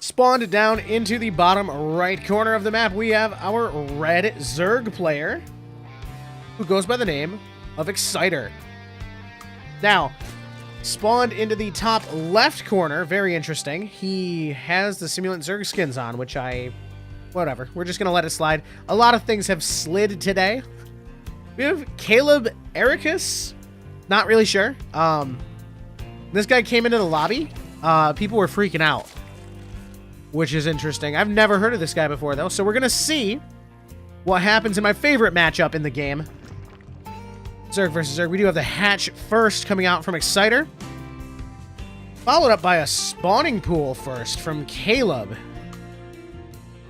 Spawned down into the bottom right corner of the map, we have our red Zerg player, who goes by the name of ExCiTeR. Now, spawned into the top left corner, very interesting. He has the Simulant Zerg skins on, which whatever. We're just going to let it slide. A lot of things have slid today. We have CalebAracous. Not really sure. This guy came into the lobby. People were freaking out, which is interesting. I've never heard of this guy before, though. So we're going to see what happens in my favorite matchup in the game. Zerg versus Zerg. We do have the hatch first coming out from ExCiTeR. Followed up by a spawning pool first from Caleb.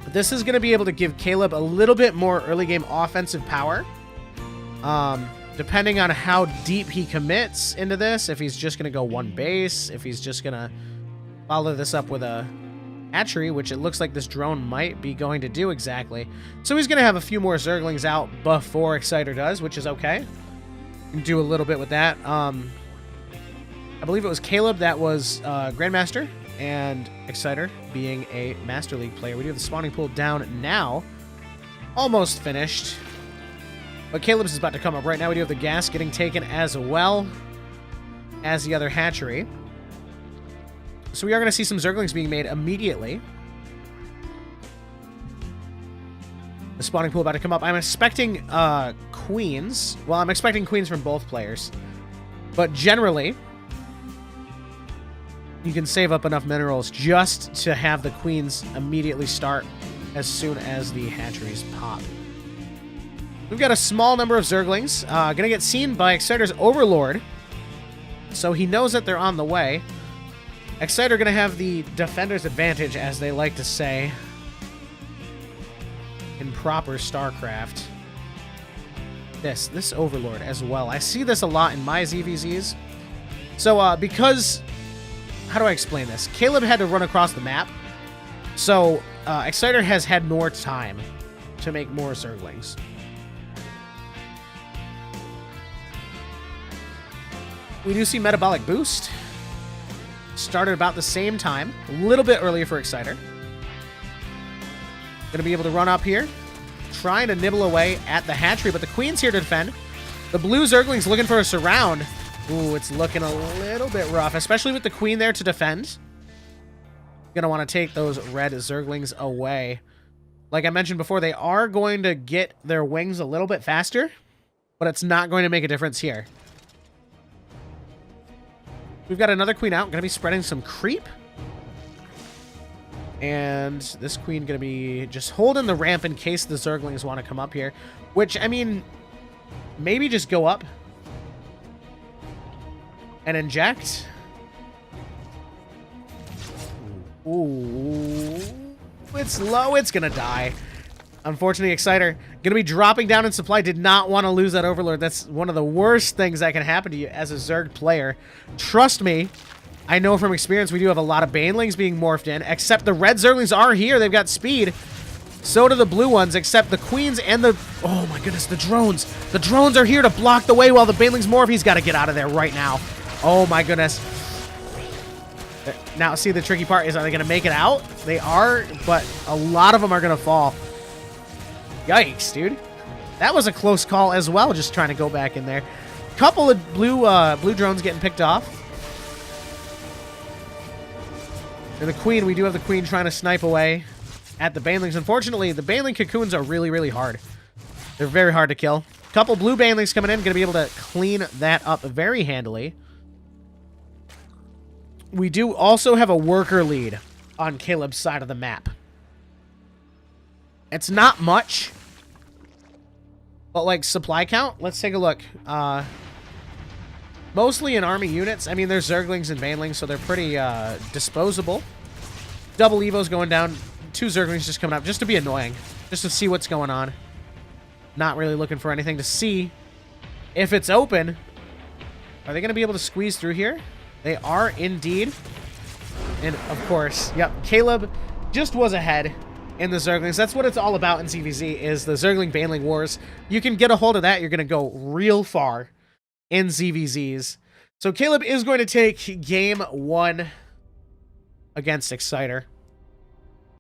But this is going to be able to give Caleb a little bit more early game offensive power. Depending on how deep he commits into this. If he's just going to go one base. If he's just going to follow this up with a hatchery, which it looks like this drone might be going to do exactly. So he's going to have a few more Zerglings out before ExCiTeR does, which is okay. Can do a little bit with that. I believe it was Caleb that was Grandmaster, and ExCiTeR being a Master League player. We do have the spawning pool down now. Almost finished. But Caleb's is about to come up right now. We do have the gas getting taken as well as the other hatchery. So we are going to see some Zerglings being made immediately. The spawning pool about to come up. I'm expecting queens. Well, I'm expecting queens from both players. But generally, you can save up enough minerals just to have the queens immediately start as soon as the hatcheries pop. We've got a small number of Zerglings. Going to get seen by ExCiTER's Overlord. So he knows that they're on the way. ExCiTER going to have the defender's advantage, as they like to say in proper Starcraft. This Overlord as well. I see this a lot in my ZVZs. So, because... How do I explain this? Caleb had to run across the map. So, ExCiTER has had more time to make more Zerglings. We do see Metabolic Boost. Started about the same time. A little bit earlier for ExCiTER. Going to be able to run up here. Trying to nibble away at the hatchery, but the queen's here to defend. The blue Zergling's looking for a surround. Ooh, it's looking a little bit rough, especially with the queen there to defend. Going to want to take those red Zerglings away. Like I mentioned before, they are going to get their wings a little bit faster, but it's not going to make a difference here. We've got another queen out. Going to be spreading some creep. And this queen going to be just holding the ramp in case the Zerglings want to come up here. Which, I mean, maybe just go up and inject. Ooh. It's low. It's going to die. Unfortunately, ExCiTER going to be dropping down in supply. Did not want to lose that Overlord. That's one of the worst things that can happen to you as a Zerg player. Trust me. I know from experience we do have a lot of Banelings being morphed in, except the red Zerglings are here. They've got speed. So do the blue ones, except the queens and the... Oh my goodness, the drones. The drones are here to block the way while the Banelings morph. He's got to get out of there right now. Oh my goodness. Now, see, the tricky part is, are they going to make it out? They are, but a lot of them are going to fall. Yikes, dude. That was a close call as well, just trying to go back in there. Couple of blue drones getting picked off. And the queen, we do have the queen trying to snipe away at the Banelings. Unfortunately, the Baneling cocoons are really, really hard. They're very hard to kill. Couple blue Banelings coming in, going to be able to clean that up very handily. We do also have a worker lead on Caleb's side of the map. It's not much, but like supply count, let's take a look. Mostly in army units. I mean, there's Zerglings and Banelings, so they're pretty disposable. Double Evo's going down. 2 Zerglings just coming up, just to be annoying. Just to see what's going on. Not really looking for anything to see if it's open. Are they going to be able to squeeze through here? They are indeed. And, of course, yep, Caleb just was ahead in the Zerglings. That's what it's all about in ZVZ, is the Zergling-Baneling wars. You can get a hold of that, you're going to go real far in ZVZs. So Caleb is going to take game 1 against ExCiTER.